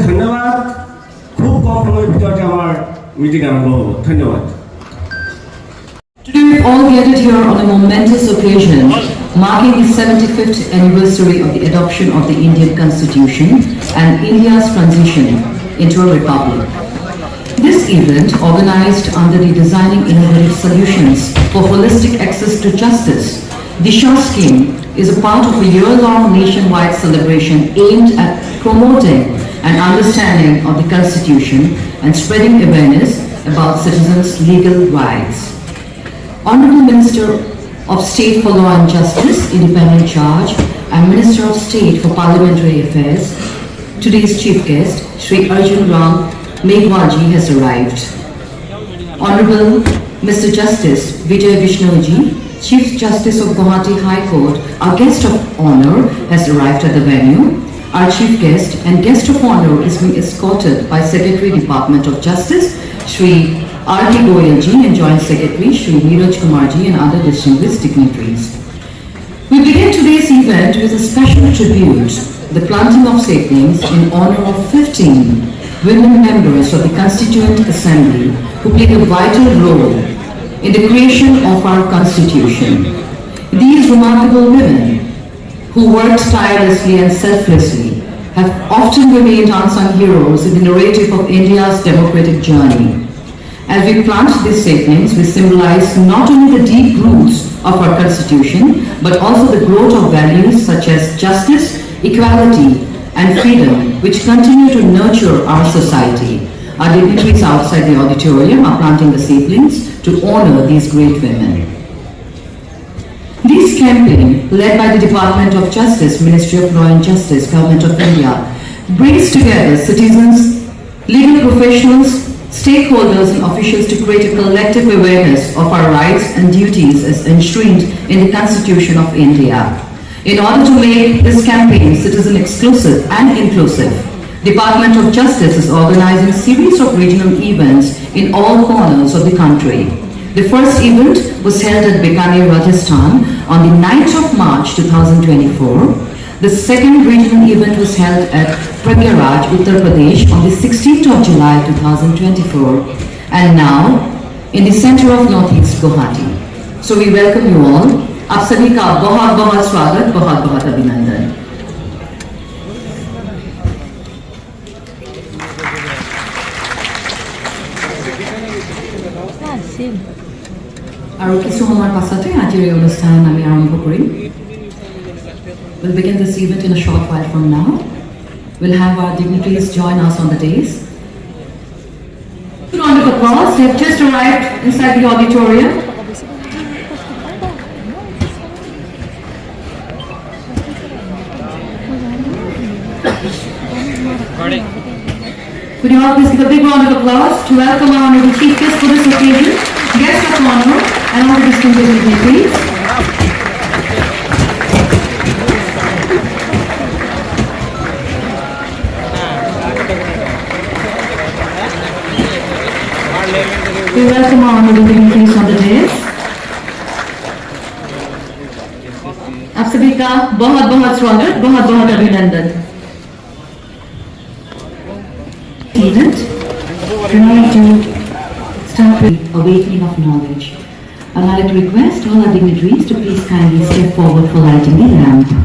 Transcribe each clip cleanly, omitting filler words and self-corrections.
ধন্যবাদ খুব কম সময়ের ভিতরতে আমার মিটিং আরম্ভ হবো ধন্যবাদ Today we all gathered here on a momentous occasion marking the 75th anniversary of the adoption of the Indian Constitution and India's transition into a republic. This event, organized under the Designing Innovative Solutions for Holistic Access to Justice, Disha scheme, is a part of a year-long nationwide celebration aimed at promoting an understanding of the Constitution and spreading awareness about citizens' legal rights. Honorable Minister of State for Law and Justice, Independent Charge, and Minister of State for Parliamentary Affairs, today's chief guest, Sri Arjun Ram Meghwalji has arrived. Honorable Mr. Justice Vijay Vishnuji, Chief Justice of Guwahati High Court, our guest of honor, has arrived at the venue. Our chief guest and guest of honor is being escorted by Secretary Department of Justice, Sri R.K. Goyalji, and Joint Secretary Sri Neeraj Kumarji and other distinguished dignitaries. We begin today's event with a special tribute, the planting of saplings in honor of 15 women members of the Constituent Assembly who played a vital role in the creation of our Constitution. These remarkable women, who worked tirelessly and selflessly, have often remained unsung heroes in the narrative of India's democratic journey. As we plant these saplings, we symbolize not only the deep roots of our Constitution, but also the growth of values such as justice, equality, and freedom, which continue to nurture our society. Our dignitaries outside the auditorium are planting the saplings to honor these great women. This campaign, led by the Department of Justice, Ministry of Law and Justice, Government of India, brings together citizens, legal professionals, stakeholders and officials to create a collective awareness of our rights and duties as enshrined in the Constitution of India. In order to make this campaign citizen exclusive and inclusive, Department of Justice is organizing a series of regional events in all corners of the country. The first event was held at Bikaner, Rajasthan on the 9th of March 2024. The second regional event was held at Pragyaraj, Uttar Pradesh on the 16th of July 2024, and now in the center of Northeast Guwahati. So we welcome you all. आप सभी का बहुत बहुत स्वागत, बहुत बहुत अभिनंदन। আৰু কিছু সময়ৰ পাছতে আজিৰ এই অনুষ্ঠান আমি আৰম্ভ কৰিম। We'll begin this event in a short while from now. We'll have our dignitaries join us on the dais. A round of applause. They have just arrived inside the auditorium. Could you all please give a big round of applause to welcome our honorable chief guest for this occasion, guest of honor, and all the distinguished dignitaries. We welcome our honorable dignitaries on the dais. आप सभी का बहुत बहुत स्वागत, बहुत बहुत अभिनंदन। Event, we're going to start with awakening of knowledge. I'd like to request all our dignitaries to please kindly step forward for lighting the lamp.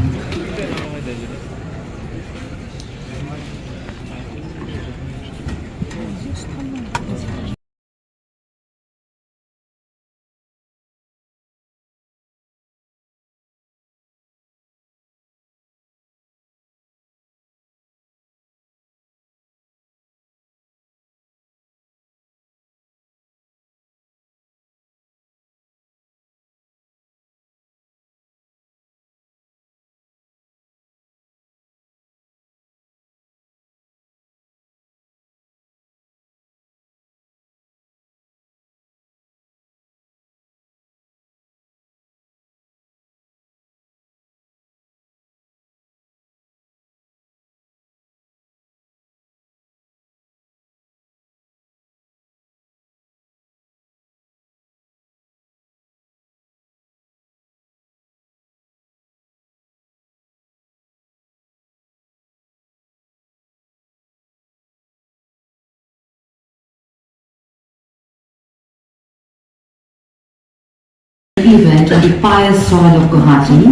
event on the pious soil of Guwahati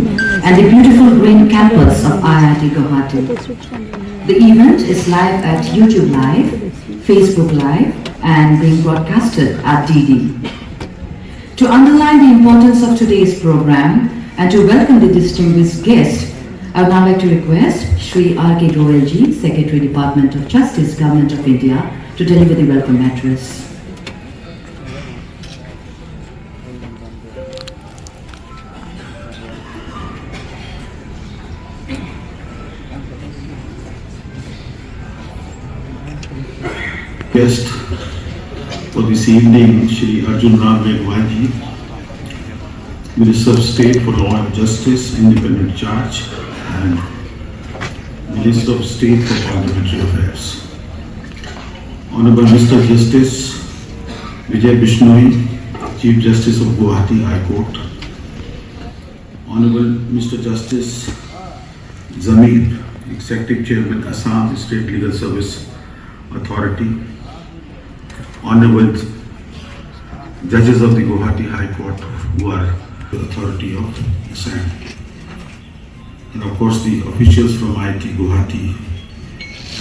and the beautiful green campus of IIT Guwahati. The event is live at YouTube Live, Facebook Live and being broadcasted at DD. To underline the importance of today's program and to welcome the distinguished guest, I would now like to request Shri R.K. Goyalji, Secretary, Department of Justice, Government of India, to deliver the welcome address. Guest for this evening, Shri Arjun Ram Meghwalji, Minister of State for Law and Justice, Independent Charge, and Minister of State for Parliamentary Affairs. Honorable Mr. Justice Vijay Bishnoi, Chief Justice of Guwahati High Court. Honorable Mr. Justice Zamir, Executive Chairman, Assam State Legal Service Authority. Honorable Judges of the Guwahati High Court, who are the authority of Assam. And of course the officials from IIT Guwahati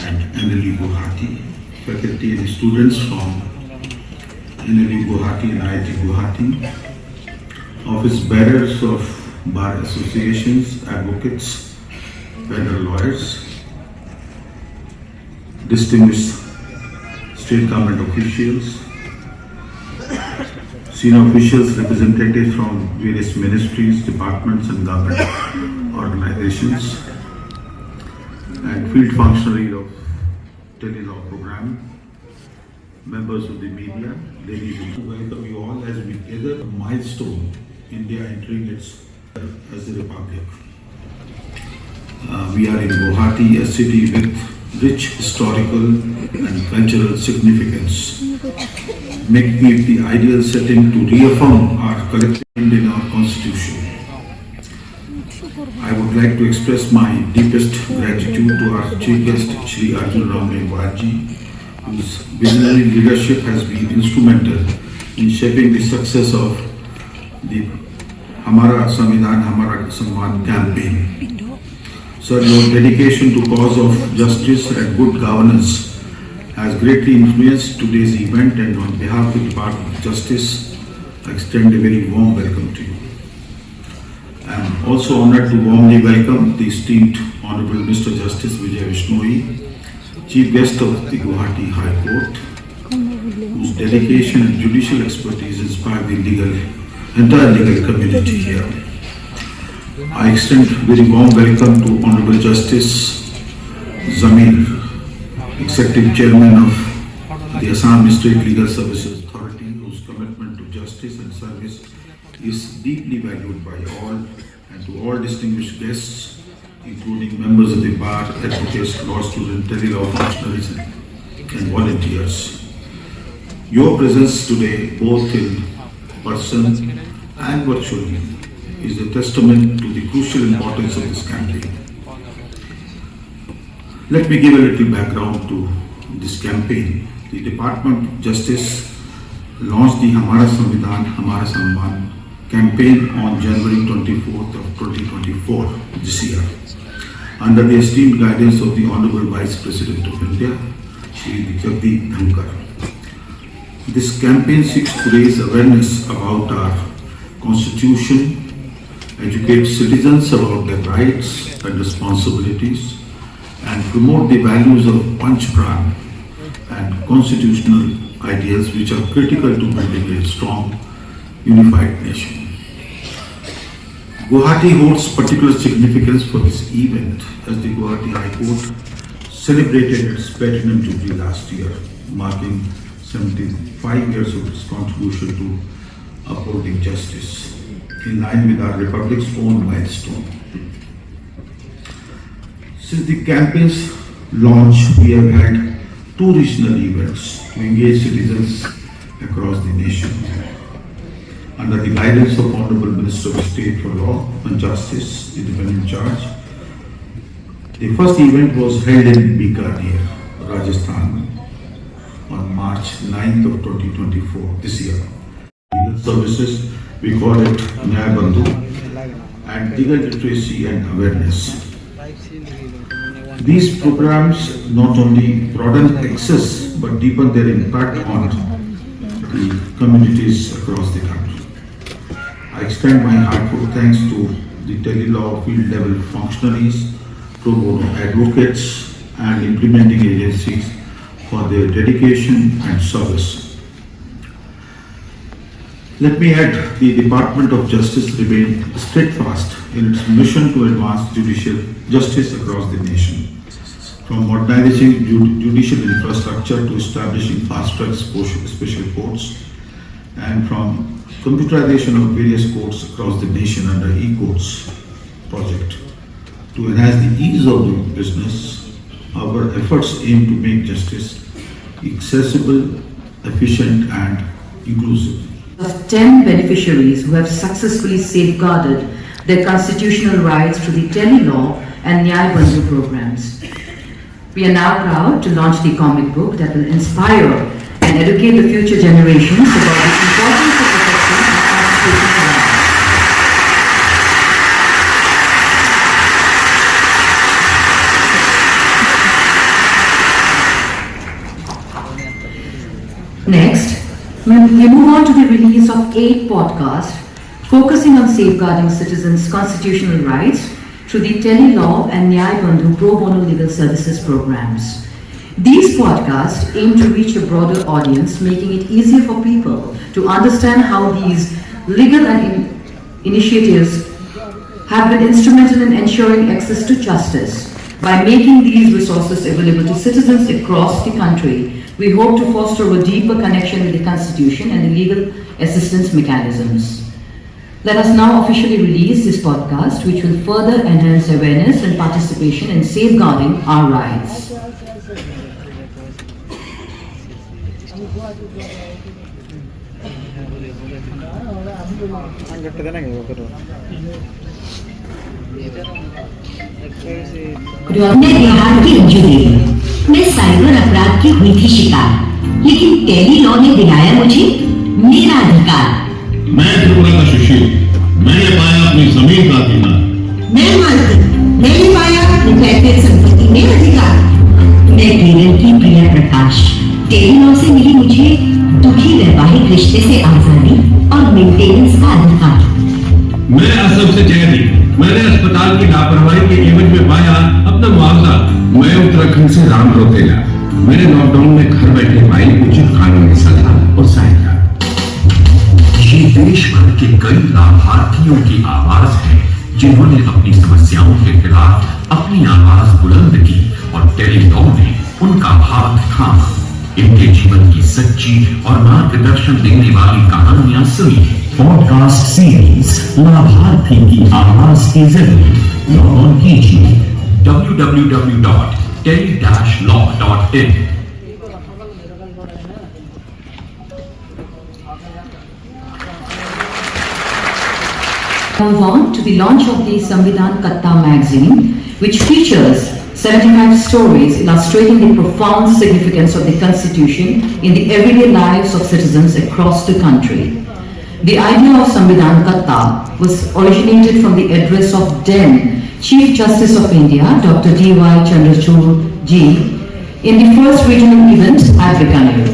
and NLU Guwahati, faculty and students from NLU Guwahati and IIT Guwahati, office bearers of bar associations, advocates, federal lawyers, distinguished state government officials, senior officials, representatives from various ministries, departments and government organizations, and field functionaries of tele-law program, members of the media, ladies and gentlemen, welcome you all as we gather a milestone, India entering its as a republic. We are in Guwahati, a city with rich historical and cultural significance, making it the ideal setting to reaffirm our collective in our constitution. I would like to express my deepest gratitude to our chief guest, Shri Arjun Ram Meghwalji, whose visionary leadership has been instrumental in shaping the success of the Hamara Samvidhan Hamara Samman campaign. Sir, your dedication to cause of justice and good governance has greatly influenced today's event, and on behalf of the Department of Justice, I extend a very warm welcome to you. I am also honored to warmly welcome the esteemed Honorable Mr. Justice Vijay Bishnoi, Chief Guest of the Guwahati High Court, whose dedication and judicial expertise inspire the entire legal community here. I extend very warm welcome to Honorable Justice Zamir, Executive Chairman of the Assam State Legal Services Authority, whose commitment to justice and service is deeply valued by all, and to all distinguished guests, including members of the bar, advocates, law students, tele-law functionaries and volunteers. Your presence today, both in person and virtually, is a testament to the crucial importance of this campaign. Let me give a little background to this campaign. The Department of Justice launched the Hamara Samvidhan Hamara Samman campaign on January 24th of 2024 this year, under the esteemed guidance of the Honorable Vice President of India, Shri Jagdeep Dhankar. This campaign seeks to raise awareness about our Constitution, educate citizens about their rights and responsibilities, and promote the values of Panch Pran and constitutional ideals which are critical to building a strong, unified nation. Guwahati holds particular significance for this event as the Guwahati High Court celebrated its platinum jubilee last year, marking 75 years of its contribution to upholding justice, in line with our Republic's own milestone. Since the campaign's launch, we have had 2 regional events to engage citizens across the nation. Under the guidance of Honorable Minister of State for Law and Justice, Independent Charge, the first event was held in Bikaner, Rajasthan, on March 9th of 2024, this year. Legal services We call it Nyaya Bandhu, and legal literacy and awareness. These programs not only broaden access but deepen their impact on the communities across the country. I extend my heartfelt thanks to the tele-law field level functionaries, pro bono advocates and implementing agencies for their dedication and service. Let me add, the Department of Justice remained steadfast in its mission to advance judicial justice across the nation. From modernizing judicial infrastructure to establishing fast-track special courts, and from computerization of various courts across the nation under e-courts project to enhance the ease of doing business, our efforts aim to make justice accessible, efficient and inclusive. Of 10 beneficiaries who have successfully safeguarded their constitutional rights through the tele-law and Nyaya Bandhu programs. We are now proud to launch the comic book that will inspire and educate the future generations about the importance of protecting the constitutional rights. Next, we move on to the release of 8 podcasts focusing on safeguarding citizens' constitutional rights through the tele-law and Nyaya Bandhu pro bono legal services programs. These podcasts aim to reach a broader audience, making it easier for people to understand how these legal and initiatives have been instrumental in ensuring access to justice. By making these resources available to citizens across the country, we hope to foster a deeper connection with the Constitution and the legal assistance mechanisms. Let us now officially release this podcast, which will further enhance awareness and participation in safeguarding our rights. मैं बिहार की अंजू देवी। मैं cyber अपराध की हुई थी शिकार, लेकिन tele law ने दिलाया मुझे मेरा अधिकार। मैं त्रिपुरा का सुशील, मैंने पाया अपनी जमीन का अधिकार। मैं मालती, मैंने पाया अपनी पैतृक संपत्ति में अधिकार। मैं केरल की प्रिया प्रकाश, टेली लॉ से मिली मुझे दुखी वैवाहिक रिश्ते से आजादी और मेंटेनेंस का अधिकार। मैं असम से जयदीप, मैंने अस्पताल की लापरवाही के एवज में पाया अपना मुआवजा। मैं उत्तराखंड से राम रोतेला, मैंने लॉकडाउन में घर बैठे पाई उचित कानूनी सलाह और सहायता। ये देश भर के कई लाभार्थियों की आवाज है, जिन्होंने अपनी समस्याओं के खिलाफ अपनी आवाज बुलंद की और टेली-लॉ ने उनका हाथ थामा। इनके जीवन की सच्ची और मार्गदर्शन देने वाली कहानियां सुनिए। पॉडकास्ट सीरीज लाभार्थी की आवाज के जरिए लॉग ऑन कीजिए www.tele-law.in। Move on to the launch of the Samvidhan Katta magazine, which features 75 stories illustrating the profound significance of the Constitution in the everyday lives of citizens across the country. The idea of Samvidhan Katta was originated from the address of then Chief Justice of India, Dr. D.Y. Chandrachud Ji, in the first regional event at Bikaner.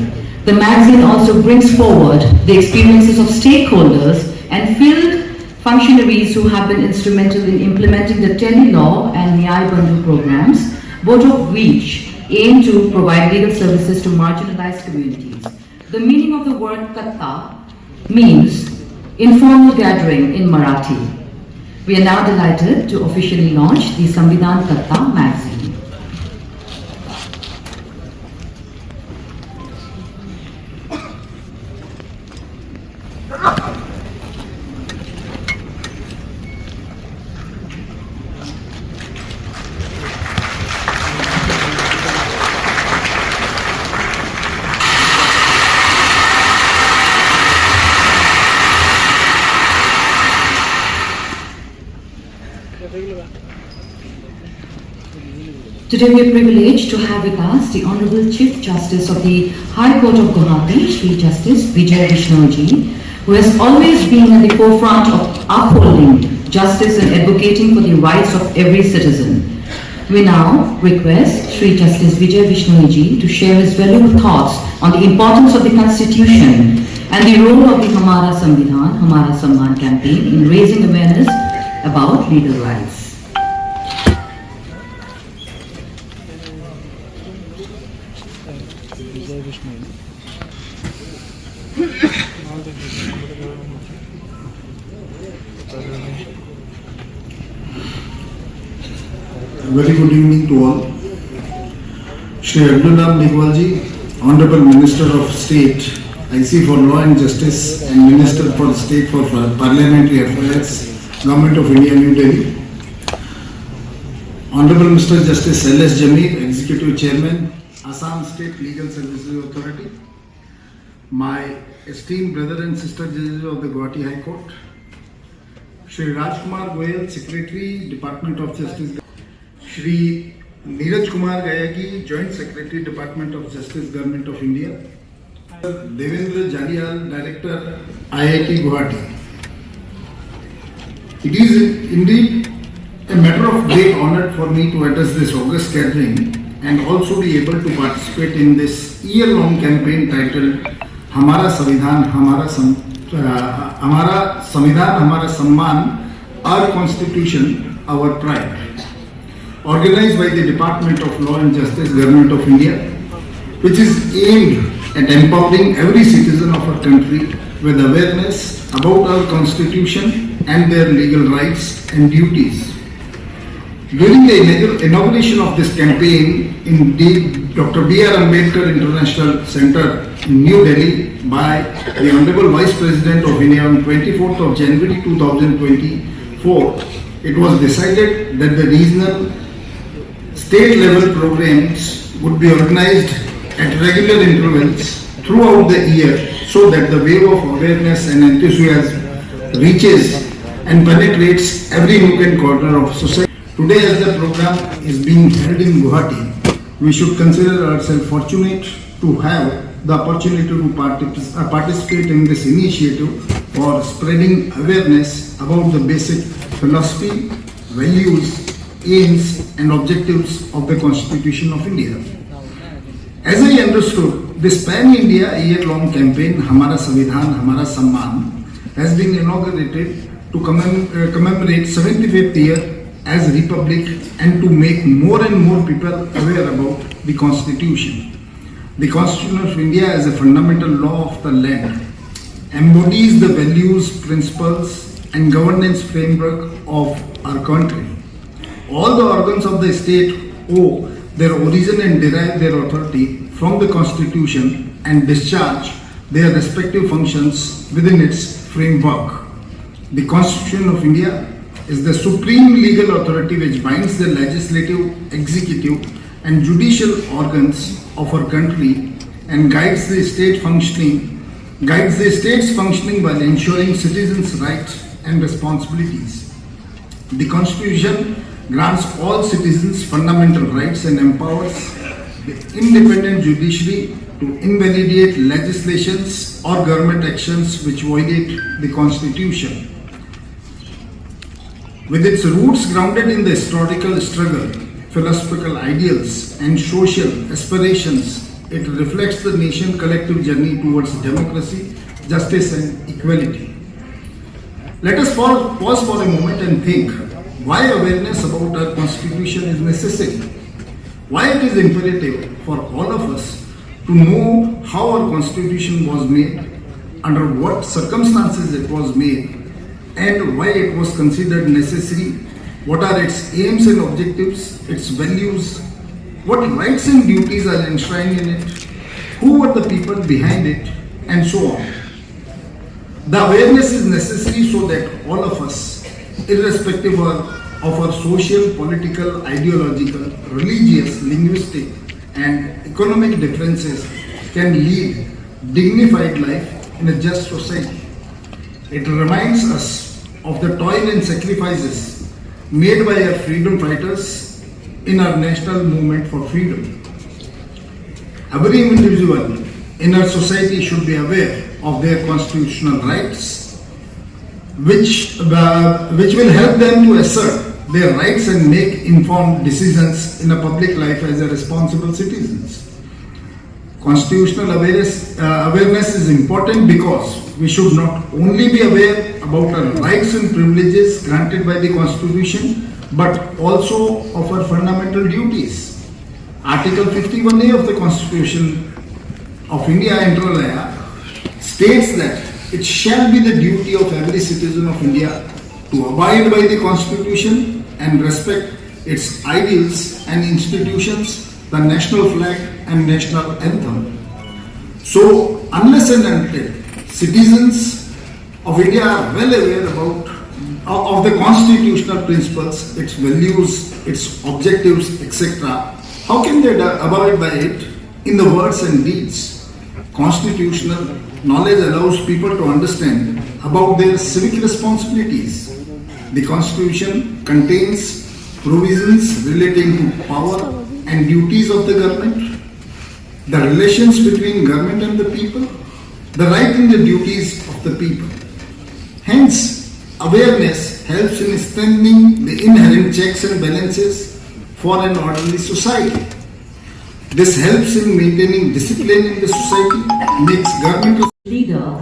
The magazine also brings forward the experiences of stakeholders and field functionaries who have been instrumental in implementing the tele-law and Nyaya Bandhu programs, both of which aim to provide legal services to marginalized communities. The meaning of the word Katta means informal gathering in Marathi. We are now delighted to officially launch the Samvidhan Katta magazine. Today we are privileged to have with us the Honorable Chief Justice of the High Court of Guwahati, Shri Justice Vijay Vishnoji, who has always been at the forefront of upholding justice and advocating for the rights of every citizen. We now request Sri Justice Vijay Vishnuni to share his valuable thoughts on the importance of the Constitution and the role of the Hamara Samvidhan, Hamara Samman campaign in raising awareness about legal rights. Very good evening to all. Shri Abdul Ram Meghwalji, Honorable Minister of State, IC for Law and Justice and Minister for State for Parliamentary Affairs, Government of India, New Delhi. Honorable Mr. Justice L.S. Jamir, Executive Chairman, Assam State Legal Services Authority. My esteemed brother and sister judges of the Guwahati High Court. Shri Rajkumar Goyal, Secretary, Department of Justice. Shri Neeraj Kumar Gayagi, Joint Secretary, Department of Justice, Government of India. Devendra Jalial, Director, IIT Guwahati. It is indeed a matter of great honor for me to address this august gathering and also be able to participate in this year-long campaign titled Hamara Samvidhan, Hamara Samvidhan, Hamara Samman, Our Constitution, Our Pride. Organized by the Department of Law and Justice, Government of India, which is aimed at empowering every citizen of our country with awareness about our Constitution and their legal rights and duties. During the inauguration of this campaign in Dr. B.R. Ambedkar International Center in New Delhi by the Honorable Vice President of India on 24th of January 2024, it was decided that the regional state level programs would be organized at regular intervals throughout the year so that the wave of awareness and enthusiasm reaches and penetrates every nook and corner of society. Today, as the program is being held in Guwahati, we should consider ourselves fortunate to have the opportunity to participate in this initiative for spreading awareness about the basic philosophy, values, aims and objectives of the Constitution of India. As I understood, this pan-India year-long campaign, Hamara Samvidhan, Hamara Samman, has been inaugurated to commemorate 75th year as Republic and to make more and more people aware about the Constitution. The Constitution of India as a fundamental law of the land embodies the values, principles and governance framework of our country. All the organs of the state owe their origin and derive their authority from the Constitution and discharge their respective functions within its framework. The Constitution of India is the supreme legal authority which binds the legislative, executive and judicial organs of our country and guides the state's functioning while ensuring citizens' rights and responsibilities. The Constitution grants all citizens fundamental rights and empowers the independent judiciary to invalidate legislations or government actions which violate the Constitution. With its roots grounded in the historical struggle, philosophical ideals and social aspirations, it reflects the nation's collective journey towards democracy, justice and equality. Let us pause for a moment and think why awareness about our Constitution is necessary. Why it is imperative for all of us to know how our Constitution was made, under what circumstances it was made, and why it was considered necessary, what are its aims and objectives, its values, what rights and duties are enshrined in it, who were the people behind it, and so on. The awareness is necessary so that all of us, irrespective of our social, political, ideological, religious, linguistic, and economic differences, can lead dignified life in a just society. It reminds us of the toil and sacrifices made by our freedom fighters in our national movement for freedom. Every individual in our society should be aware of their constitutional rights, which will help them to assert their rights and make informed decisions in a public life as a responsible citizens. Constitutional awareness is important because we should not only be aware about our rights and privileges granted by the Constitution, but also of our fundamental duties. Article 51A of the Constitution of India inter alia states that it shall be the duty of every citizen of India to abide by the Constitution and respect its ideals and institutions, the national flag and national anthem. So, unless and until citizens of India are well aware of the constitutional principles, its values, its objectives, etc., how can they abide by it in the words and deeds? Constitutional knowledge allows people to understand about their civic responsibilities. The Constitution contains provisions relating to power and duties of the government, the relations between government and the people, the right and the duties of the people. Hence, awareness helps in strengthening the inherent checks and balances for an orderly society. This helps in maintaining discipline in the society, makes government Leader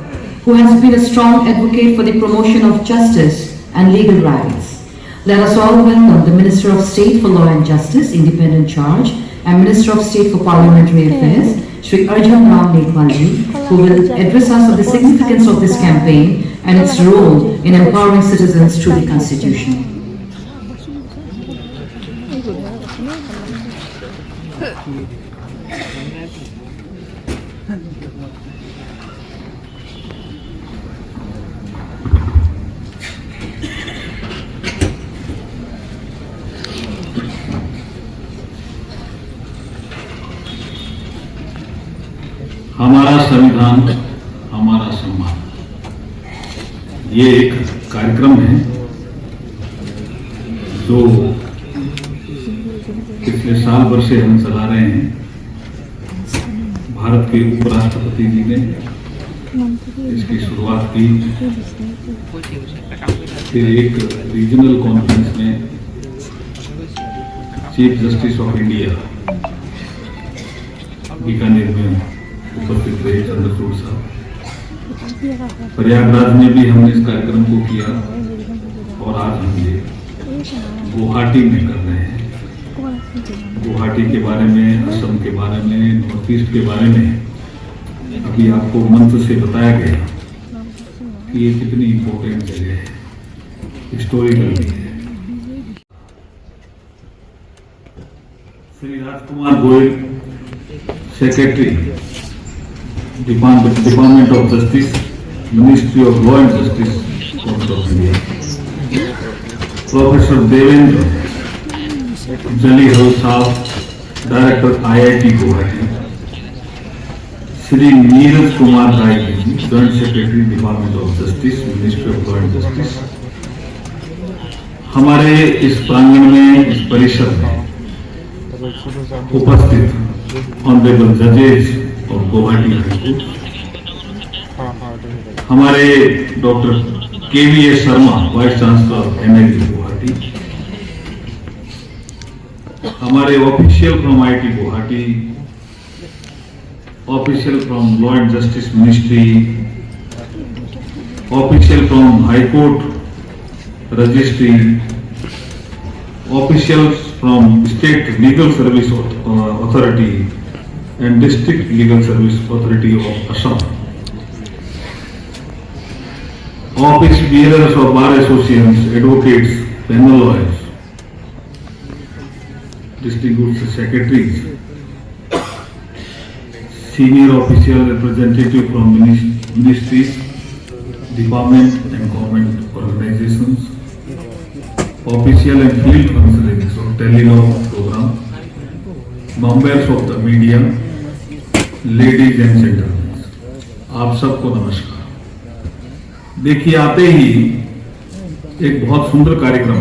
who has been a strong advocate for the promotion of justice and legal rights. Let us all welcome the Minister of State for Law and Justice, Independent Charge, and Minister of State for Parliamentary Affairs, Shri Arjun Ram Meghwalji, who will address us on the significance of this campaign and its role in empowering citizens through the Constitution. हमारा संविधान हमारा सम्मान, ये एक कार्यक्रम है जो पिछले साल भर से हम चला रहे हैं। भारत के उपराष्ट्रपति जी ने इसकी शुरुआत की, फिर एक रीजनल कॉन्फ्रेंस में chief justice of India Bikaner में उपस्थित रहे चंद्रचूड़ साहब। प्रयागराज में भी हमने इस कार्यक्रम को किया और आज हम ये गुवाहाटी में कर रहे हैं। गुवाहाटी के बारे में, असम के बारे में, नॉर्थ ईस्ट के बारे में अभी आपको मंच से बताया गया कि ये कितनी इम्पोर्टेंट जगह है, हिस्टोरिकल भी है। Shri Rajkumar Goyal, secretary department of justice, ministry of law and justice, council of India. Professor Devendra Jalihal साहब, director IIT Guwahati. Shri Neeraj Kumar Rai ji, joint secretary department of justice, ministry of law and justice. हमारे इस प्रांगण में, इस परिसर में उपस्थित ऑनरेबल जजेस और गुवाहाटी हाईकोर्ट, हमारे doctor KVA Sharma, vice chancellor NIT Guwahati, हमारे official from IIT Guwahati, official from law and justice ministry, official from high court registry, officials from state legal service authority and District Legal Service Authority of Assam, office bearers of bar associations, advocates, panel lawyers, distinguished secretaries, senior official representative from ministries, department and government organizations, official and field functionaries of Telelaw program, members of the media, ladies and gentleman, आप सबको नमस्कार। देखिए, आते ही एक बहुत सुंदर कार्यक्रम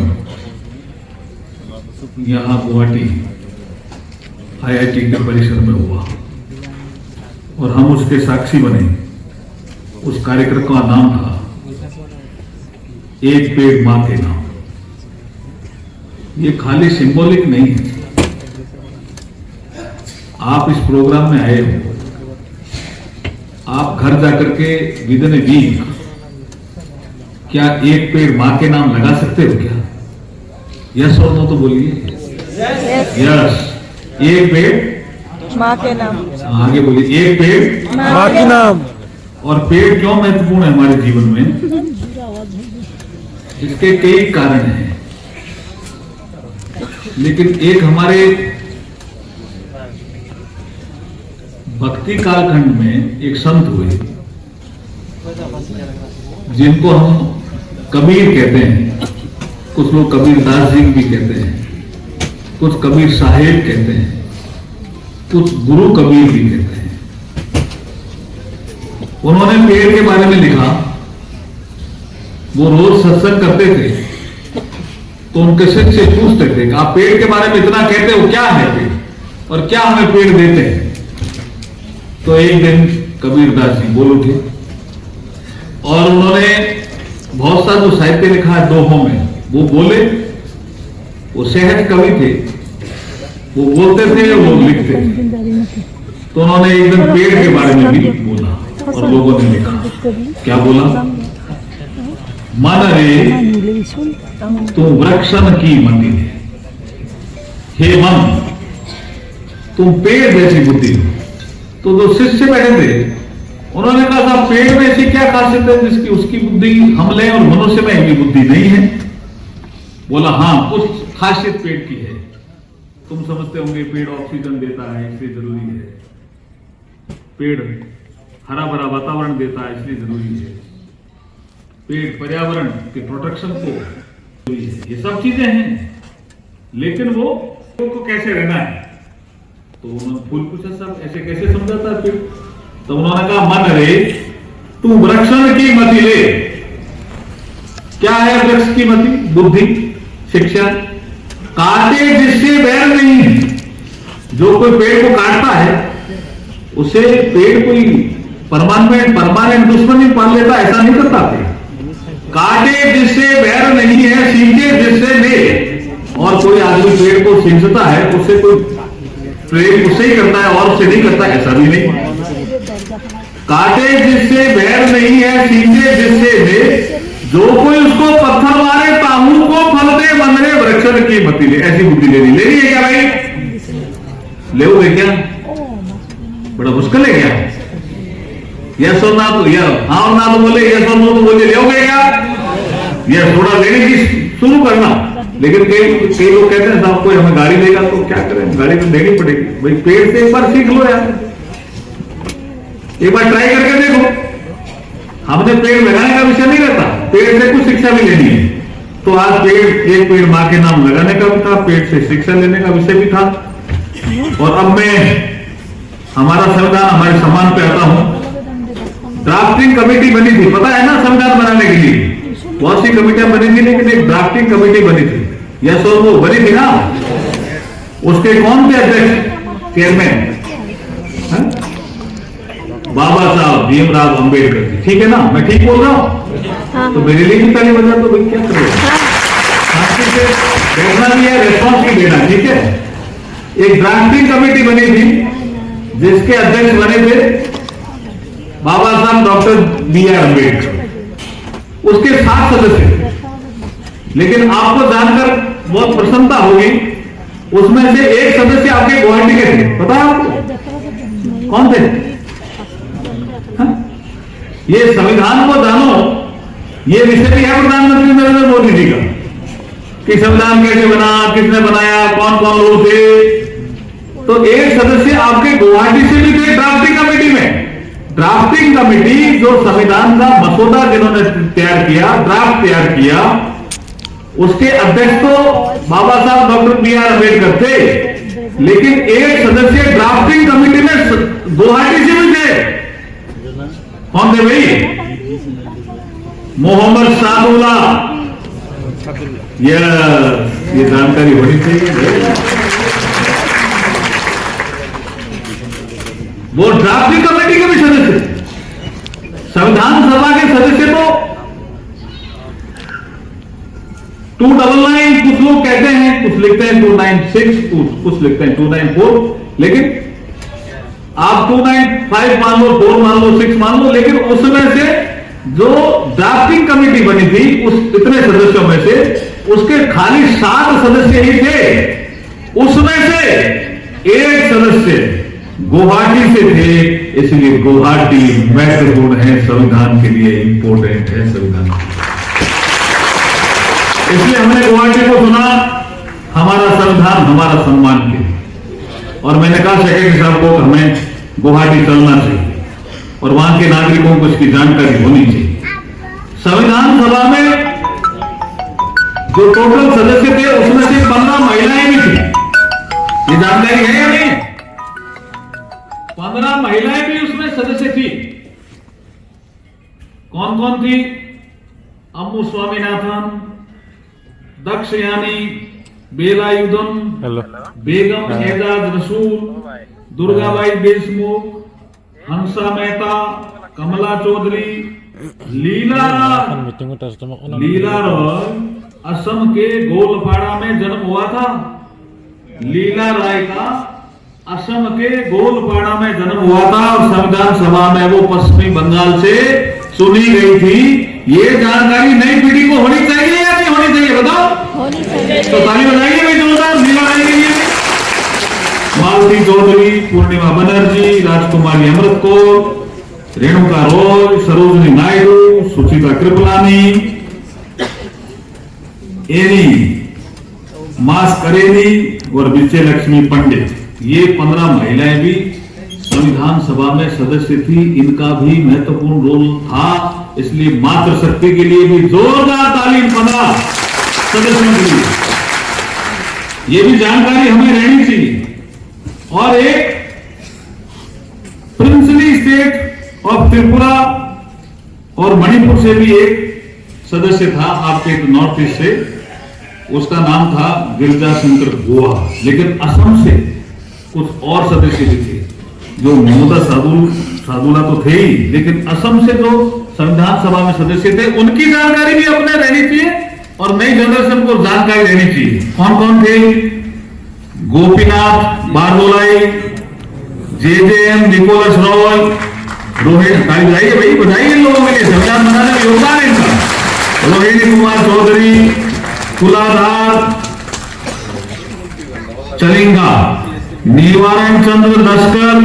यहाँ गुवाहाटी IIT के परिसर में हुआ और हम उसके साक्षी बने। उस कार्यक्रम का नाम था एक पेड़ मां के नाम। ये खाली सिंबॉलिक नहीं है। आप इस प्रोग्राम में आए हो, आप घर जाकर के विद इन ए वीक क्या एक पेड़ मां के नाम लगा सकते हो क्या? यस और नो तो बोलिए। यस, एक पेड़ माँ के नाम। आगे बोलिए, एक पेड़ माँ के नाम। और पेड़ क्यों महत्वपूर्ण है हमारे जीवन में? इसके कई कारण हैं, लेकिन एक हमारे भक्ति कालखंड में एक संत हुए जिनको हम कबीर कहते हैं, कुछ लोग कबीरदास जी भी कहते हैं, कुछ कबीर साहेब कहते हैं, कुछ गुरु कबीर भी कहते हैं। उन्होंने पेड़ के बारे में लिखा। वो रोज सत्संग करते थे तो उनके शिष्य से पूछते थे कि आप पेड़ के बारे में इतना कहते हो, क्या है पेड़ और क्या हमें पेड़ देते हैं? तो एक दिन कबीरदास जी बोल उठे और उन्होंने बहुत सा जो साहित्य लिखा है दोहों में, वो बोले। वो सहज कवि थे, वो बोलते थे और लोग लिखते थे। तो उन्होंने एक दिन पेड़ के बारे में भी बोला और लोगों ने लिखा। क्या बोला? मन रे तू वृक्षन की मति है, हे मन तुम पेड़ जैसी बुद्धि हो। तो जो शिष्य बैठे थे उन्होंने कहा था पेड़ में ऐसी क्या खासियत है जिसकी उसकी बुद्धि हम लें और मनुष्य में इनकी बुद्धि नहीं है? बोला हाँ, कुछ खासियत पेड़ की है। तुम समझते होंगे पेड़ ऑक्सीजन देता है इसलिए जरूरी है, पेड़ हरा भरा वातावरण देता है इसलिए जरूरी है, पेड़ पर्यावरण के प्रोटेक्शन को जरूरी है। ये सब चीजें हैं, लेकिन वो को कैसे रहना है? तो उन्होंने फूल पूछा सब ऐसे कैसे समझाता है पेड़? तो उन्होंने कहा मन रे तू वृक्षण की मति ले। क्या है वृक्ष की मति? बुद्धि, शिक्षा। काटे जिससे बैर नहीं है। जो कोई पेड़ को काटता है उसे पेड़ कोई परमानेंट दुश्मनी पाल लेता, ऐसा नहीं करता पेड़। काटे जिससे बैर नहीं है, सींचे जिससे ले। और कोई आदमी पेड़ को सींचता है उससे कोई प्रेम उससे ही करता है और उससे नहीं करता, ऐसा भी नहीं। काटे जिससे बैर नहीं है, सींचे जिससे ले। जो कोई उसको पत्थर मारे ताहू को फल दे, मन रे वृक्षण की मति ले। ऐसी बुद्धि लेनी है क्या भाई? ले क्या? बड़ा मुश्किल है क्या? यस और ना तो हाँ और ना तो बोले, यस और नो तो बोले, ले क्या? यस थोड़ा लेने की शुरू करना। लेकिन कई लोग कहते हैं साहब कोई हमें गाड़ी देगा तो क्या करें, गाड़ी तो देनी पड़ेगी। भाई पेड़ से एक बार सीख लो यार, एक बार ट्राई करके देखो। हमने पेड़ लगाने का विषय नहीं रहता, पेड़ से कुछ शिक्षा भी लेनी है। तो आज पेड़, एक पेड़ मां के नाम लगाने का भी था, पेड़ से शिक्षा लेने का विषय भी था। और अब मैं हमारा संविधान, हमारे सम्मान पे आता हूं। ड्राफ्टिंग कमेटी बनी थी, पता है ना, संविधान बनाने के लिए बहुत सी कमेटियां बनी थी, लेकिन एक ड्राफ्टिंग कमेटी बनी थी। यस और वो बनी थी ना। उसके कौन थे अध्यक्ष, चेयरमैन? बाबा साहब भीमराव अंबेडकर जी। ठीक है ना, मैं ठीक बोल रहा हूं? तो मेरे लिए भी ताली बजा तो भाई क्या करोगे? बैठना भी है, रेस्पॉन्स भी देना, ठीक है। एक ड्राफ्टिंग कमेटी बनी थी जिसके अध्यक्ष बने थे बाबा साहब डॉक्टर B.R. अम्बेडकर। उसके 7 सदस्य। लेकिन आपको जानकर बहुत प्रसन्नता होगी, उसमें से एक सदस्य आपके गुवाहाटी के थे। पता है आपको कौन थे? ये संविधान को जानो, ये विषय भी है प्रधानमंत्री नरेंद्र मोदी जी का कि संविधान कैसे बना, किसने बनाया, कौन कौन लोग थे। तो एक सदस्य आपके गुवाहाटी से भी थे ड्राफ्टिंग कमेटी में। ड्राफ्टिंग कमेटी जो संविधान का मसौदा जिन्होंने तैयार किया, ड्राफ्ट तैयार किया, उसके अध्यक्ष तो बाबा साहब डॉक्टर B.R. अम्बेडकर थे। लेकिन एक सदस्य ड्राफ्टिंग कमेटी में गुवाहाटी से भी थे। कौन थे भाई? मोहम्मद सादुल्लाह। ये जानकारी होनी चाहिए। वो ड्राफ्टिंग कमेटी के भी सदस्य। संविधान सभा के सदस्य तो 299 कुछ लोग कहते हैं, कुछ लिखते हैं 296, कुछ लिखते हैं 294, लेकिन आप 295 मान लो, 4 मान लो, 6 मान लो, लेकिन उसमें से जो ड्राफ्टिंग कमेटी बनी थी उस इतने सदस्यों में से उसके खाली 7 सदस्य ही थे। उसमें से एक सदस्य गुवाहाटी से थे, इसलिए गुवाहाटी महत्वपूर्ण है, संविधान के लिए इंपॉर्टेंट है संविधान, इसलिए हमने गुवाहाटी को चुना हमारा संविधान हमारा सम्मान के लिए। और मैंने कहा सेक्रेटरी साहब को हमें गुवाहाटी चलना चाहिए और वहां के नागरिकों को इसकी जानकारी होनी चाहिए। संविधान सभा में जो टोटल सदस्य थे उसमें से 15 महिलाएं भी थी, ये जानकारी है या नहीं? 15 महिलाएं भी उसमें सदस्य थी। कौन कौन थी? अम्मू स्वामीनाथन, दक्षयानी, बेलायुधन, बेगम एजाज रसूल, दुर्गाबाई देशमुख, हंसा मेहता, कमला चौधरी, लीला रॉय, असम के गोलपाड़ा में जन्म हुआ था। लीला राय का असम के गोलपाड़ा में जन्म हुआ था और संविधान सभा में वो पश्चिमी बंगाल से चुनी गई थी। ये जानकारी नई पीढ़ी को होनी चाहिए या नहीं होनी चाहिए, बताओ? होनी चाहिए। तो ताली बजाइए भाई जोरदार लीला राय के लिए। मालती चौधरी, पूर्णिमा बनर्जी, राजकुमारी अमृत कौर, रेणुका रॉय, सरोजनी नायडू, सुचिता कृपलानी, एनी मास्करेनी और विजय लक्ष्मी पंडित, ये 15 महिलाएं भी संविधान सभा में सदस्य थी। इनका भी महत्वपूर्ण रोल था, इसलिए मातृशक्ति के लिए भी जोरदार ताली 15 सदस्यों के लिए। ये भी जानकारी हमें रहनी चाहिए। और एक प्रिंसली स्टेट ऑफ त्रिपुरा और मणिपुर से भी एक सदस्य था आपके नॉर्थ ईस्ट से, उसका नाम था गिरजा शंकर गोवा। लेकिन असम से कुछ और सदस्य भी थे, जो मोहम्मद सादुल्ला तो थे ही, लेकिन असम से जो संविधान सभा में सदस्य थे उनकी जानकारी भी अपने रहनी चाहिए और नई जनरेशन को जानकारी रहनी चाहिए। कौन कौन थे? गोपीनाथ बारदोलाई, जेजेएम निकोलस रॉय, रोहिणी, ताली बजाइए भाई, बजाइए लोगों के लिए, संविधान बनाने में योगदान है इनका। रोहिणी कुमार चौधरी, कुलाधार चलिंगा, निवारण चंद्र लश्कर,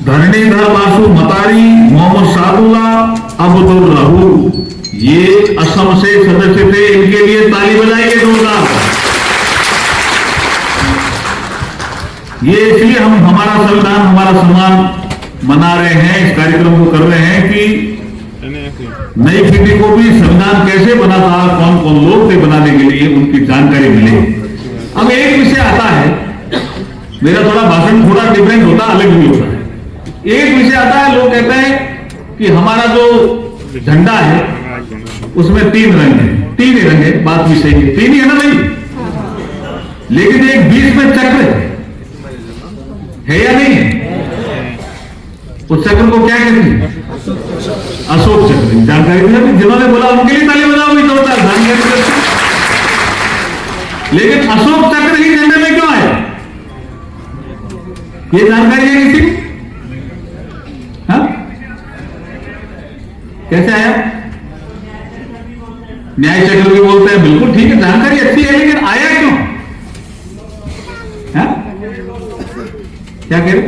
धरणीधर बासु मतारी, मोहम्मद सादुल्ला, अब्दुल रहू, ये असम से सदस्य थे। इनके लिए ताली बजाइए जोरदार। ये इसलिए हम हमारा संविधान हमारा सम्मान मना रहे हैं, इस कार्यक्रम को कर रहे हैं कि नई पीढ़ी को भी संविधान कैसे बना था, कौन कौन लोग थे बनाने के लिए, उनकी जानकारी मिले। अब एक विषय आता है, मेरा थोड़ा भाषण थोड़ा डिफरेंट होता है, अलग भी होता है। एक विषय आता है, लोग कहते हैं कि हमारा जो झंडा है उसमें 3 रंग है, 3 ही रंग है, बात भी सही है, 3 ही है ना भाई, लेकिन एक बीच में चक्र है या नहीं? उस चक्र को क्या कहते हैं? अशोक चक्र। जानकारी मिला, जिन्होंने बोला उनके लिए ताली बजाओ भी जोरदार, जानकारी। लेकिन अशोक चक्र ही झंडे में क्यों आया? ये जानकारी है किसी को? हाँ? कैसे आया? न्याय चक्र भी बोलते हैं, बिल्कुल ठीक है, जानकारी अच्छी है, लेकिन आया क्यों? हाँ? क्या कह रहे?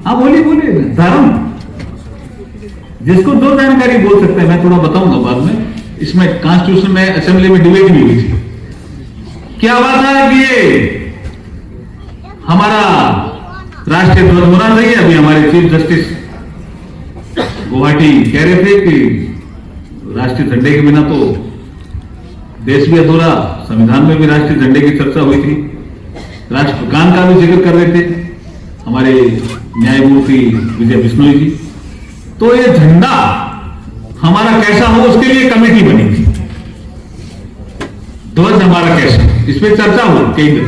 हाँ बोलिए बोलिए। धर्म, जिसको जो जानकारी बोल सकते हैं, मैं थोड़ा बताऊंगा बाद में। इसमें कॉन्स्टिट्यूशन में असेंबली में डिबेट भी हुई थी। क्या बात है कि ये हमारा राष्ट्रीय ध्वज होना चाहिए। अभी हमारे चीफ जस्टिस गुवाहाटी कह रहे थे कि राष्ट्रीय झंडे के बिना तो देश भी अधूरा, संविधान में भी राष्ट्रीय झंडे की चर्चा हुई थी, राष्ट्रगान का भी जिक्र कर रहे थे हमारे न्यायमूर्ति विजय बिश्नोई जी। तो ये झंडा हमारा कैसा हो उसके लिए कमेटी बनी थी। ध्वज हमारा कैसा, इस पर चर्चा हुई कई दिन।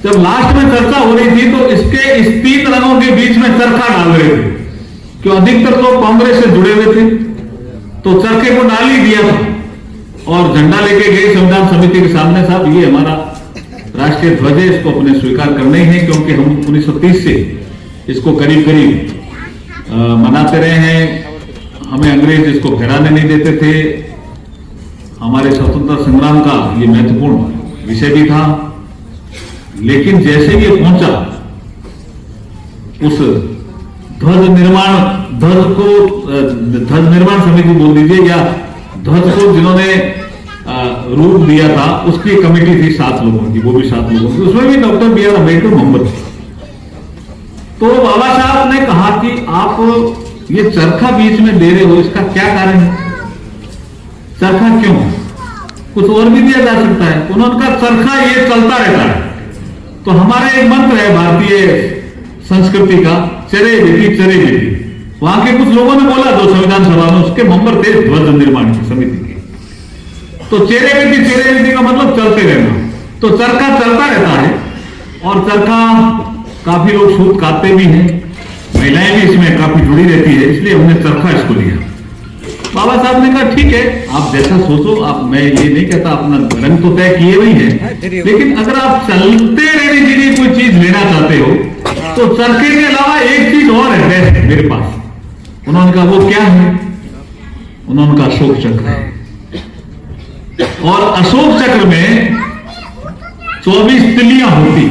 जब लास्ट में चर्चा हो रही थी तो इसके इस 3 रंगों के बीच में चरखा डाल रहे थे कि अधिकतर लोग कांग्रेस से जुड़े हुए थे, तो चरखे को डाल ही दिया था और झंडा लेके गए संविधान समिति के सामने, साहब ये हमारा राष्ट्रीय ध्वज है, इसको अपने स्वीकार करना ही है, क्योंकि हम 1930 से इसको करीब करीब मनाते रहे हैं, हमें अंग्रेज इसको फहराने नहीं देते थे, हमारे स्वतंत्रता संग्राम का ये महत्वपूर्ण विषय भी था। लेकिन जैसे ये पहुंचा उस ध्वज निर्माण समिति बोल दीजिए या ध्वज को जिन्होंने रूप दिया था, उसकी कमेटी थी 7 लोगों की, वो भी 7 लोगों की, उसमें भी doctor B R Ambedkar Mohammad थे। तो बाबा साहब ने कहा कि आप ये चरखा बीच में दे रहे हो, इसका क्या कारण है? चरखा क्यों? कुछ और भी दिया जा सकता है। उन्होंने कहा चरखा ये चलता रहता है। तो हमारा एक मंत्र है भारतीय संस्कृति का, चरे बेटी चरे बेटी। वहां के कुछ लोगों ने बोला, जो संविधान सभा में उसके मेंबर थे ध्वज निर्माण की समिति के, तो चेरे बेटी का मतलब चलते रहना। तो चरखा चलता रहता है और चरखा काफी लोग सूत काटते भी हैं, महिलाएं भी इसमें काफी जुड़ी रहती है, इसलिए हमने चरखा इसको लिया। बाबा साहब ने कहा ठीक है, आप जैसा सोचो, आप, मैं ये नहीं कहता अपना रंग तो तय किए नहीं है, लेकिन अगर आप चलते रहने के लिए कोई चीज लेना चाहते हो तो चरखे के अलावा एक चीज और है बेस्ट मेरे पास। उन्होंने कहा वो क्या है? उन्होंने कहा अशोक चक्र है। और अशोक चक्र में 24 तिलियां होती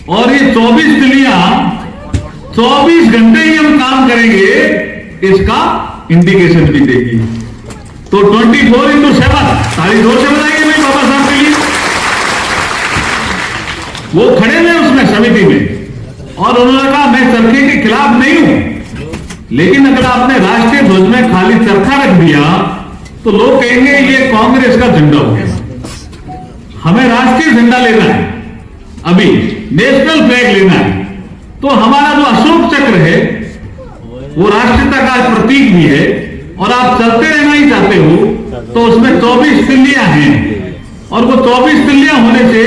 और ये 24 तिलियां 24 घंटे ही हम काम करेंगे, इसका इंडिकेशन भी देगी। तो 24x7 तारीख 2 से बताएंगे भाई बाबा साहब के लिए। वो खड़े हुए उसमें समिति में और उन्होंने कहा मैं चरखे के खिलाफ नहीं हूं, लेकिन अगर आपने राष्ट्रीय ध्वज में खाली चरखा रख दिया तो लोग कहेंगे ये कांग्रेस का झंडा हो गया। हमें राष्ट्रीय झंडा लेना है, अभी नेशनल फ्लैग लेना है। तो हमारा जो अशोक चक्र है वो राष्ट्रीयता का प्रतीक भी है और आप चलते रहना ही चाहते हो तो उसमें 24 तिल्लियां हैं और वो 24 तिल्लियां होने से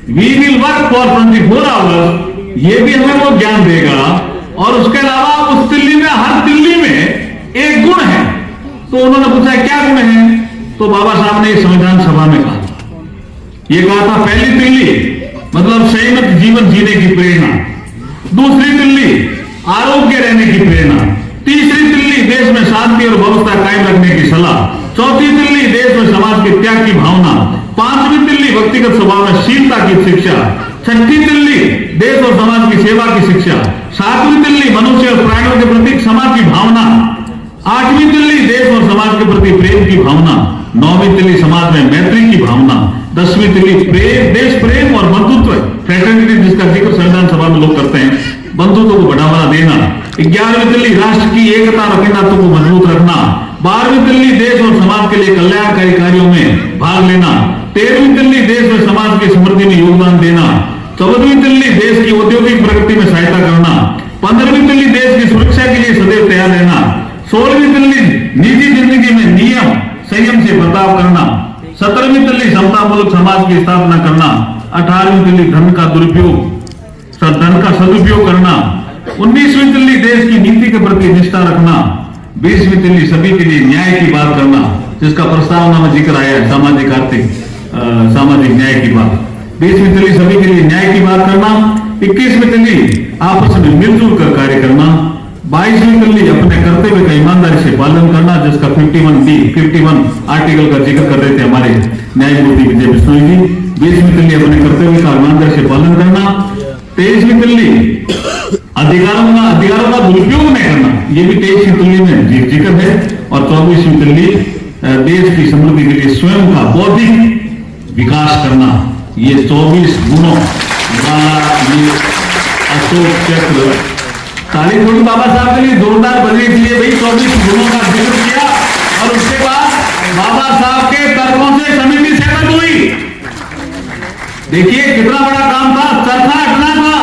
we will work for 24 hours, ये भी हमें वो ज्ञान देगा। और उसके अलावा उस तिल्ली में, हर तिल्ली में एक गुण है। तो उन्होंने पूछा क्या गुण है? तो बाबा साहब ने संविधान सभा में कहा, ये कहा था पहली तिल्ली मतलब संयमित जीवन जीने की प्रेरणा, दूसरी तिल्ली आरोग्य रहने की प्रेरणा, तीसरी तिल्ली देश में शांति और व्यवस्था कायम रखने की सलाह, चौथी तिल्ली देश में समाज के त्याग की भावना, पांचवी तिल्ली व्यक्तिगत स्वभाव में शीलता की शिक्षा, छठी तिल्ली देश और समाज की सेवा की शिक्षा, सातवीं तिल्ली मनुष्य और प्राणियों के प्रति समाज की भावना, आठवीं तिल्ली देश और समाज के प्रति प्रेम की भावना, नौवीं तिल्ली समाज में मैत्री की भावना, 10वीं तिल्ली प्रेम, देश प्रेम और बंधुत्व फ्रेटर्निटी जिसका जिक्र संविधान सभा में लोग करते हैं, बंधुत्व को बढ़ावा देना, 11वीं दिल्ली राष्ट्र की एकता और अखंडता को मजबूत रखना, 12वीं दिल्ली देश और समाज के लिए कल्याणकारी कार्यों में भाग लेना, 13वीं दिल्ली देश और समाज की समृद्धि में योगदान देना, 14वीं दिल्ली देश की औद्योगिक प्रगति में सहायता करना, 15वीं दिल्ली देश की सुरक्षा के लिए सदैव तैयार रहना, 16वीं दिल्ली निजी जिंदगी में नियम संयम से बर्ताव करना, 17वीं दिल्ली समतामूलक समाज की स्थापना करना, 18वीं दिल्ली धन का सदुपयोग करना, 19वीं दिल्ली देश की नीति के प्रति निष्ठा रखना, 20वीं दिल्ली सभी के लिए न्याय की बात करना, जिसका प्रस्तावना में जिक्र आया है, सामाजिक आर्थिक सामाजिक न्याय की बात, 20वीं दिल्ली सभी के लिए न्याय की बात करना, 21वीं दिल्ली आपस में मिलजुल कर कार्य करना, 22वीं दिल्ली अपने कर्तव्य का ईमानदारी से पालन करना, जिसका 51 आर्टिकल का जिक्र कर रहे थे हमारे न्यायमूर्ति विजय बिश्नोई जी। 20वीं दिल्ली अपने कर्तव्य का ईमानदारी से पालन करना, 23वीं दिल्ली अधिकारों का दुरुपयोग नहीं करना, ये भी 23वीं दिल्ली में जिक्र है, और 24वीं दिल्ली देश की समृद्धि के लिए स्वयं का बौद्धिक विकास करना। ये 24 गुणों वाला ये अशोक चक्र, ताली थोड़ी बाबा साहब के लिए जोरदार बजने के लिए भाई 24 गुणों का जिक्र किया। और उसके बाद बाबा साहब के तर्कों से समिति सहमत हुई। देखिए कितना बड़ा काम था, चरखा हटना था।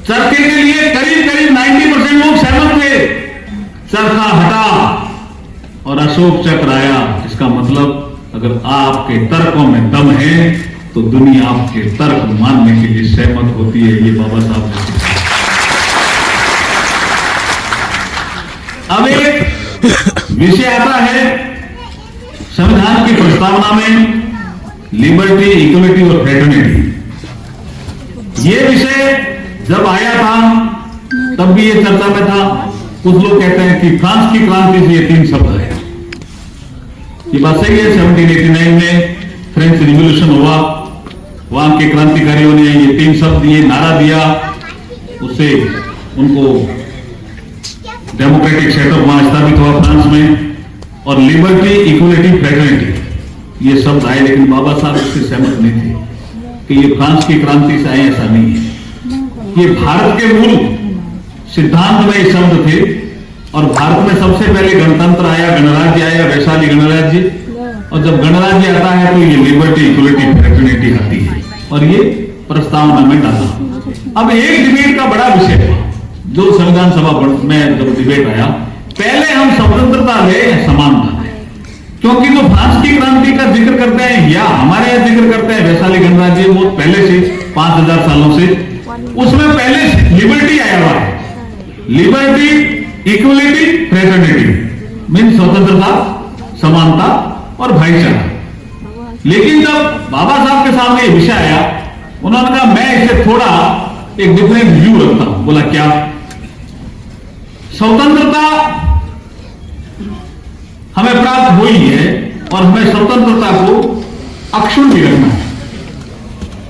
चरखे के लिए करीब 90% लोग सहमत थे। चरखा हटा और अशोक चक्र आया। इसका मतलब अगर आपके तर्कों में दम है तो दुनिया आपके तर्क मानने के लिए सहमत होती है। ये बाबा साहब ने अब एक विषय आता है संविधान की प्रस्तावना में, लिबर्टी, इक्वलिटी और फ्रेटर्निटी। ये विषय जब आया था तब भी ये चर्चा में था। कुछ लोग कहते हैं कि फ्रांस की क्रांति से ये 3 शब्द है। ये बात सही है। 1789 में फ्रेंच रिवॉल्यूशन हुआ, वहां के क्रांतिकारियों ने ये 3 शब्द, ये नारा दिया, उससे उनको डेमोक्रेटिक सेटअप वहां स्थापित हुआ फ्रांस में। और लिबर्टी, इक्वलिटी, फ्रेटर्निटी ये शब्द आए, लेकिन बाबा साहब इससे सहमत नहीं थे कि ये फ्रांस की क्रांति से आए, ऐसा नहीं है। ये भारत के मूल सिद्धांत में ये शब्द थे। और भारत में सबसे पहले गणतंत्र आया, गणराज्य आया, वैशाली गणराज्य। और जब गणराज्य आता है तो ये लिबर्टी, इक्वलिटी, फ्रेटर्निटी आती है और ये प्रस्तावना में डाला। अब एक डिबेट का बड़ा विषय था जो संविधान सभा में जब डिबेट आया, पहले हम स्वतंत्रता ले या समानता ले, क्योंकि जो फ्रांस की क्रांति का जिक्र करते हैं या हमारे यहां जिक्र करते हैं वैशाली गणराज्य, वो पहले से 5000 सालों से, उसमें पहले लिबर्टी आया हुआ है। लिबर्टी, इक्वलिटी, फ्रेटर्निटी मीन स्वतंत्रता, समानता और भाईचारा। लेकिन जब बाबा साहब के सामने ये विषय आया, उन्होंने कहा मैं इसे थोड़ा एक डिफरेंट व्यू रखता हूं। बोला क्या? स्वतंत्रता हमें प्राप्त हुई है और हमें स्वतंत्रता को अक्षुण्ण भी रखना है,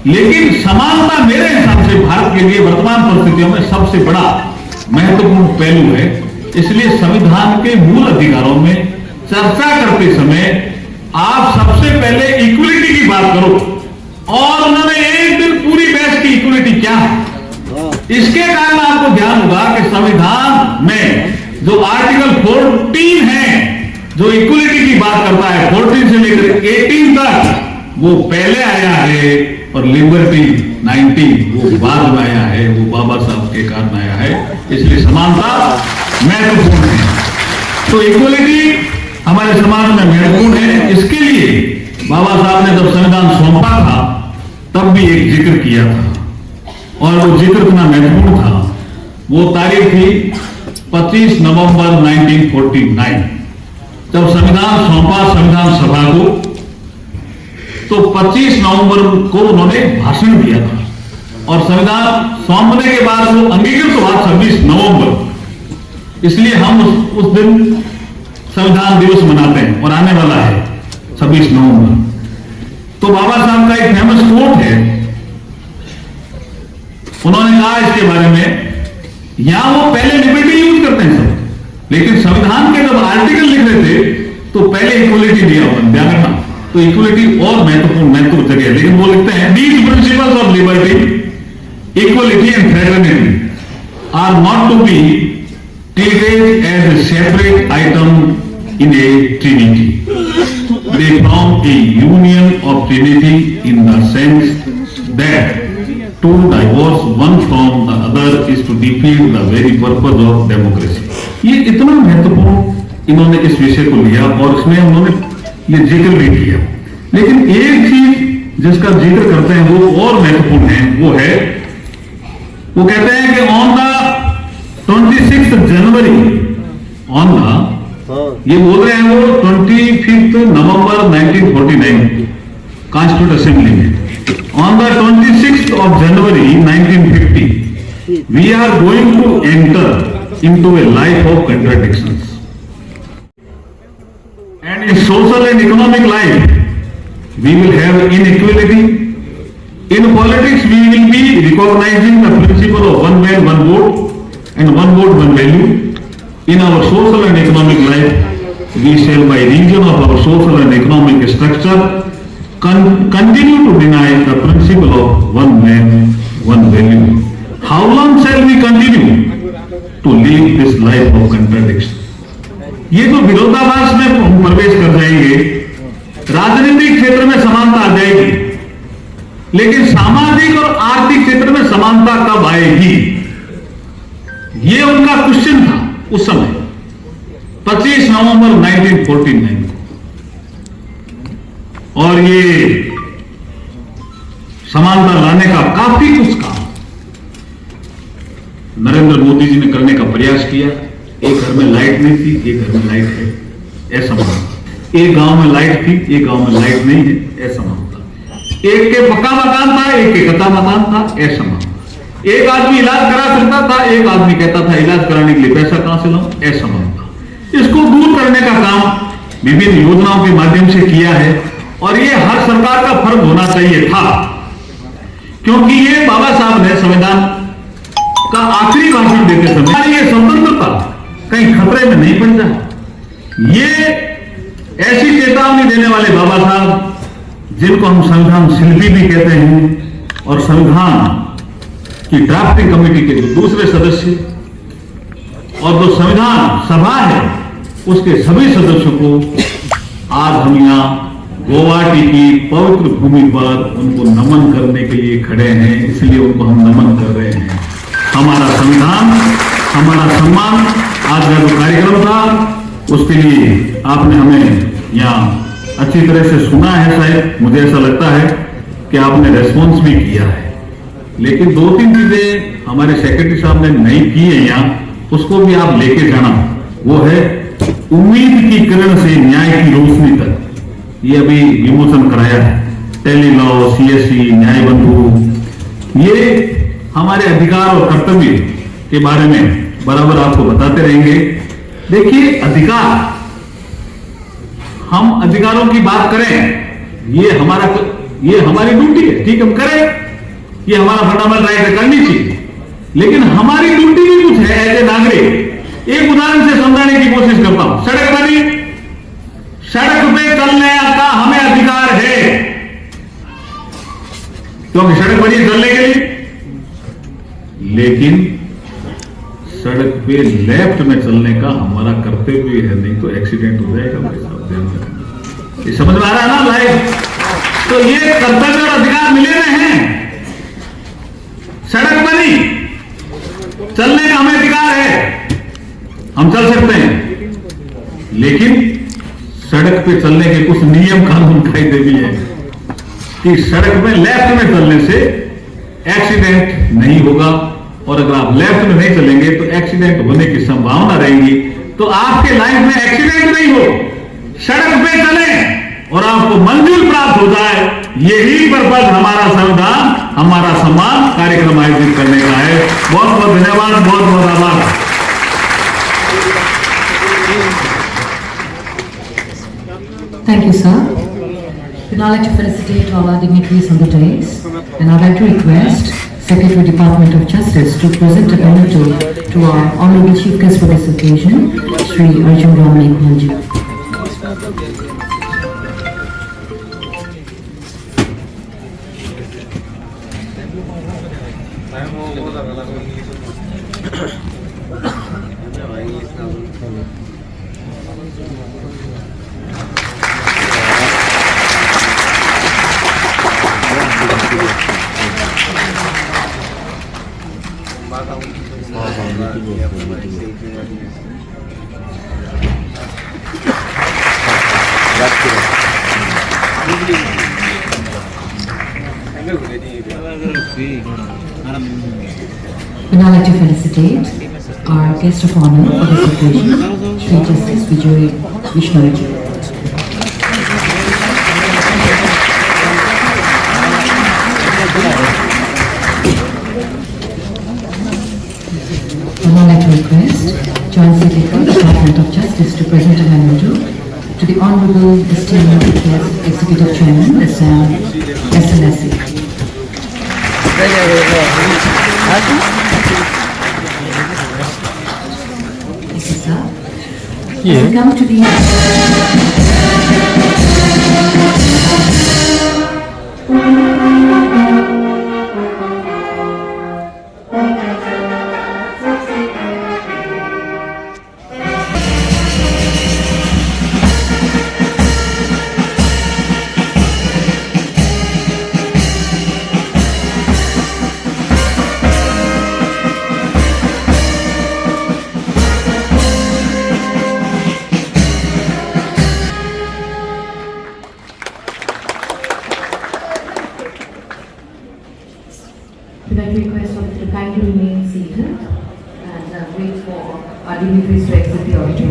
लेकिन समानता मेरे हिसाब से भारत के लिए वर्तमान परिस्थितियों में सबसे बड़ा महत्वपूर्ण पहलू है। इसलिए संविधान के मूल अधिकारों में चर्चा करते समय आप सबसे पहले इक्वलिटी की बात करो। और उन्होंने एक दिन पूरी बहस की इक्वलिटी क्या है। इसके कारण आपको ध्यान होगा कि संविधान में जो आर्टिकल 14 है जो इक्वलिटी की बात करता है, 14 से लेकर 18 तक वो पहले आया है, और लिबर्टी 19 वो बाद में आया है, वो बाबा साहब के कारण आया है। इसलिए समानता महत्वपूर्ण है। तो इक्वलिटी हमारे समाज में महत्वपूर्ण है। इसके लिए बाबा साहब ने जब संविधान सौंपा था तब भी एक जिक्र किया था, और वो जिक्र इतना महत्वपूर्ण था। वो तारीख थी 25 नवंबर 1949। जब संविधान सौंपा संविधान सभा को, तो 25 नवंबर को उन्होंने भाषण दिया था, और संविधान सौंपने के बाद वो अंगीकृत हुआ 26 नवंबर। इसलिए हम उस दिन संविधान दिवस मनाते हैं, और आने वाला है 26 नवंबर। तो बाबा साहब का एक फेमस कोट है, उन्होंने कहा इसके बारे में, यहां वो पहले लिबर्टी यूज करते हैं सब, लेकिन संविधान के जब आर्टिकल लिख रहे थे तो पहले इक्वलिटी दिया उन्होंने, ध्यान रखना। तो इक्वलिटी और महत्वपूर्ण जगह है, लेकिन वो लिखते हैं these principles of liberty, equality and fraternity are not to be treated as a separate item in a trinity. They form a union of trinity in the sense that to divorce one from the other is to defeat the very purpose of democracy. ये इतना महत्वपूर्ण इन्होंने इस विषय को लिया, और इसमें उन्होंने ये जिक्र भी किया। लेकिन एक चीज जिसका जिक्र करते हैं वो और महत्वपूर्ण है, वो है, वो कहते हैं कि on the 26 January on the, ये बोल रहे हैं वो 25 नवंबर 1949 कॉन्स्टिट्यूट असेंबली में, on the 26th of January 1950 we are going to enter into a life of contradictions, and in social and economic life we will have inequality. In politics we will be recognizing the principle of one man one vote and one vote one value. In our social and economic life we shall, by reason of our social and economic structure, continue to deny the principle of one man one value. How long shall we continue to live this life of contradiction? ये तो विरोधाभास में हम प्रवेश कर जाएंगे। राजनीतिक क्षेत्र में समानता आ जाएगी, लेकिन सामाजिक और आर्थिक क्षेत्र में समानता कब आएगी, ये उनका क्वेश्चन था उस समय 25 नवंबर 1949 को। और ये समानता लाने का काफी कुछ काम नरेंद्र मोदी जी ने करने का प्रयास किया, एक घर में लाइट नहीं थी, एक घर में लाइट है, ऐसा माहौल। एक गांव में लाइट थी, एक गांव में लाइट नहीं है, ऐसा माहौल था। एक के पक्का मकान था, एक के कच्चा मकान था, ऐसा माहौल। एक आदमी इलाज करा सकता था, एक आदमी कहता था इलाज कराने के लिए पैसा कहां से लाऊं, ऐसा माहौल था। इसको दूर करने का काम विभिन्न योजनाओं के माध्यम से किया है और ये हर सरकार का फर्ज होना चाहिए था, क्योंकि ये बाबा साहब ने संविधान का आखिरी भाषण देते समय ये स्वतंत्रता कहीं खतरे में नहीं पड़ जाए, ये ऐसी चेतावनी देने वाले बाबा साहब जिनको हम संविधान शिल्पी भी कहते हैं और संविधान की ड्राफ्टिंग कमेटी के जो दूसरे सदस्य और जो संविधान सभा है उसके सभी सदस्यों को आज हम यहाँ गुवाहाटी की पवित्र भूमि पर उनको नमन करने के लिए खड़े हैं, इसलिए उनको हम नमन कर रहे हैं। हमारा संविधान, हमारा सम्मान, आज का जो कार्यक्रम था उसके लिए आपने हमें यहाँ अच्छी तरह से सुना है। शायद मुझे ऐसा लगता है कि आपने रेस्पॉन्स भी किया है, लेकिन दो तीन चीजें हमारे सेक्रेटरी साहब ने नहीं की है यहाँ, उसको भी आप लेके जाना। वो है उम्मीद की किरण से न्याय की रोशनी तक, ये अभी विमोचन कराया है। टेली लॉ, सीएससी, न्याय बंधु, ये हमारे अधिकार और कर्तव्य के बारे में बराबर आपको बताते रहेंगे। देखिए अधिकार, हम अधिकारों की बात करें, ये हमारी ड्यूटी है, ठीक हम करें, ये हमारा फंडामेंटल राइट है, करनी चाहिए, लेकिन हमारी ड्यूटी भी कुछ है एज ए नागरिक। एक उदाहरण से समझाने की कोशिश करता हूं। सड़क बनी, सड़क पे चलने का हमें अधिकार है, क्योंकि सड़क बनी चलने के लिए, लेकिन सड़क पे लेफ्ट में चलने का हमारा कर्तव्य है, नहीं तो एक्सीडेंट हो जाएगा भाई साहब, ध्यान रखना। ये समझ में आ रहा है ना लाइफ? तो ये कर्तव्य और अधिकार मिले हुए हैं। सड़क बनी, चलने का हमें अधिकार है, हम चल सकते हैं, लेकिन सड़क पे चलने के कुछ नियम कानून कायदे भी है कि सड़क में लेफ्ट में चलने से एक्सीडेंट नहीं होगा, और अगर आप लेफ्ट में नहीं चलेंगे तो एक्सीडेंट होने की संभावना रहेगी। तो आपके लाइफ में एक्सीडेंट नहीं हो, सड़क पे चलें और आपको मंजिल प्राप्त हो जाए, यही पर्पज हमारा संविधान, हमारा सम्मान कार्यक्रम आयोजित करने का है। बहुत बहुत धन्यवाद, बहुत बहुत आभार। Thank you, sir. We'd now like to felicitate all our dignitaries on the dais, and I'd like to request Secretary Department of Justice to present a memento to our Honorable Chief Guest for this occasion, Shri Arjun Ram Meghwal ji. We'd now like to felicitate our guest of honor for this occasion, Shri Justice Vijay Vishnoy ji. We'd now like to request Joint Secretary, Department of Justice, to present a memento to the Honorable Esteemed Guest Executive Chairman, SNSC. Thank you, sir. Yeah. We come to the Would I request all of you to kindly remain seated and wait for our dignitaries to exit the auditorium.